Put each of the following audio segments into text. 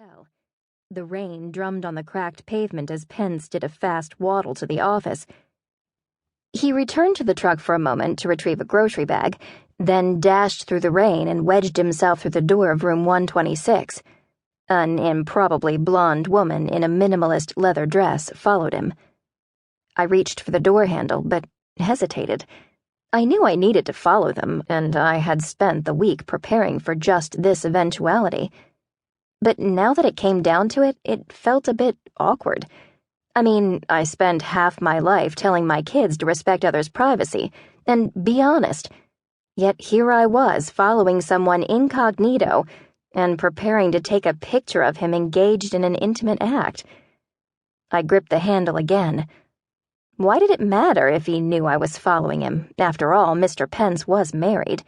motel. The rain drummed on the cracked pavement as Pence did a fast waddle to the office. He returned to the truck for a moment to retrieve a grocery bag, then dashed through the rain and wedged himself through the door of room 126. An improbably blonde woman in a minimalist leather dress followed him. I reached for the door handle, but hesitated. I knew I needed to follow them, and I had spent the week preparing for just this eventuality. But now that it came down to it, it felt a bit awkward. I mean, I spent half my life telling my kids to respect others' privacy, and be honest. Yet here I was following someone incognito and preparing to take a picture of him engaged in an intimate act. I gripped the handle again. Why did it matter if he knew I was following him? After all, Mr. Pence was married.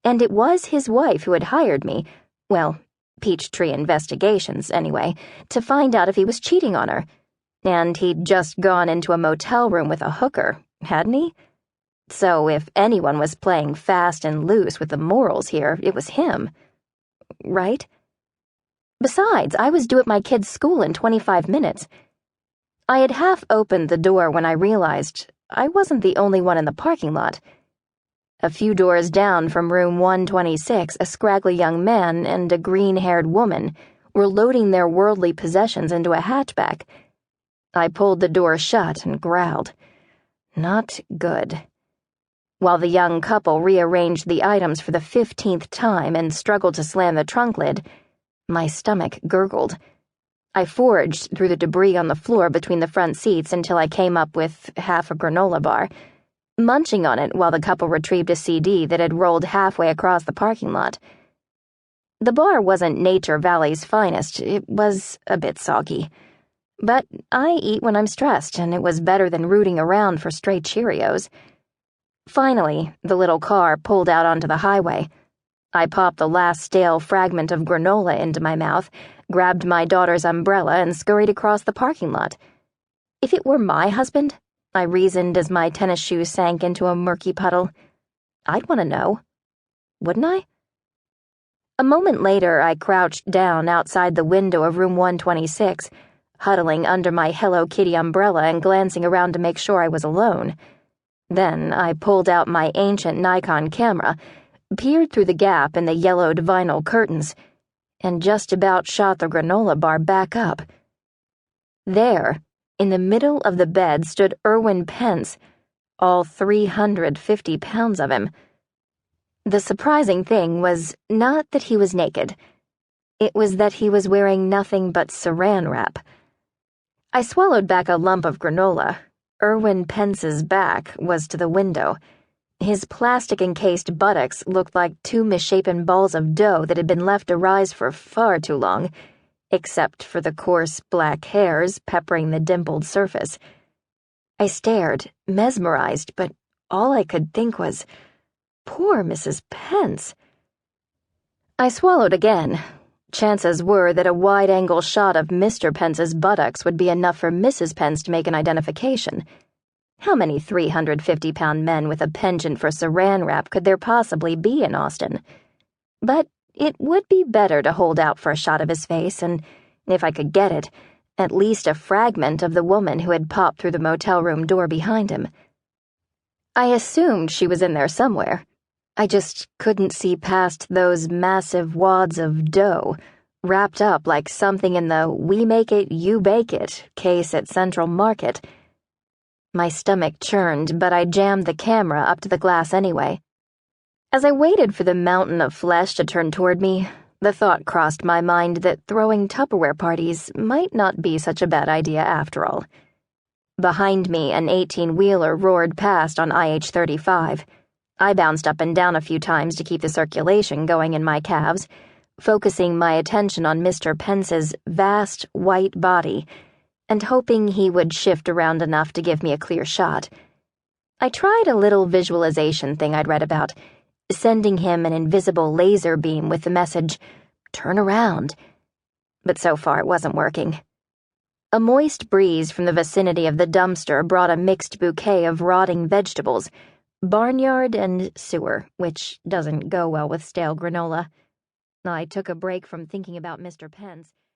And it was his wife who had hired me, well, Peachtree Investigations, anyway, to find out if he was cheating on her. And he'd just gone into a motel room with a hooker, hadn't he? So if anyone was playing fast and loose with the morals here, it was him. Right? Besides, I was due at my kid's school in 25 minutes. I had half opened the door when I realized I wasn't the only one in the parking lot. A few doors down from room 126, a scraggly young man and a green-haired woman were loading their worldly possessions into a hatchback. I pulled the door shut and growled. Not good. While the young couple rearranged the items for the 15th time and struggled to slam the trunk lid, my stomach gurgled. I foraged through the debris on the floor between the front seats until I came up with half a granola bar, munching on it while the couple retrieved a CD that had rolled halfway across the parking lot. The bar wasn't Nature Valley's finest, it was a bit soggy. But I eat when I'm stressed, and it was better than rooting around for stray Cheerios. Finally, the little car pulled out onto the highway. I popped the last stale fragment of granola into my mouth, grabbed my daughter's umbrella, and scurried across the parking lot. If it were my husband, I reasoned as my tennis shoes sank into a murky puddle, I'd want to know. Wouldn't I? A moment later, I crouched down outside the window of room 126, huddling under my Hello Kitty umbrella and glancing around to make sure I was alone. Then I pulled out my ancient Nikon camera, peered through the gap in the yellowed vinyl curtains, and just about shot the granola bar back up. There, in the middle of the bed, stood Erwin Pence, all 350 pounds of him. The surprising thing was not that he was naked. It was that he was wearing nothing but saran wrap. I swallowed back a lump of granola. Erwin Pence's back was to the window. His plastic-encased buttocks looked like two misshapen balls of dough that had been left to rise for far too long, except for the coarse black hairs peppering the dimpled surface. I stared, mesmerized, but all I could think was, poor Mrs. Pence. I swallowed again. Chances were that a wide-angle shot of Mr. Pence's buttocks would be enough for Mrs. Pence to make an identification. How many 350-pound men with a penchant for saran wrap could there possibly be in Austin? But it would be better to hold out for a shot of his face, and, if I could get it, at least a fragment of the woman who had popped through the motel room door behind him. I assumed she was in there somewhere. I just couldn't see past those massive wads of dough, wrapped up like something in the "we make it, you bake it" case at Central Market. My stomach churned, but I jammed the camera up to the glass anyway. As I waited for the mountain of flesh to turn toward me, the thought crossed my mind that throwing Tupperware parties might not be such a bad idea after all. Behind me, an 18-wheeler roared past on IH-35. I bounced up and down a few times to keep the circulation going in my calves, focusing my attention on Mr. Pence's vast white body and hoping he would shift around enough to give me a clear shot. I tried a little visualization thing I'd read about, sending him an invisible laser beam with the message, "Turn around." But so far it wasn't working. A moist breeze from the vicinity of the dumpster brought a mixed bouquet of rotting vegetables, barnyard and sewer, which doesn't go well with stale granola. I took a break from thinking about Mr. Pence.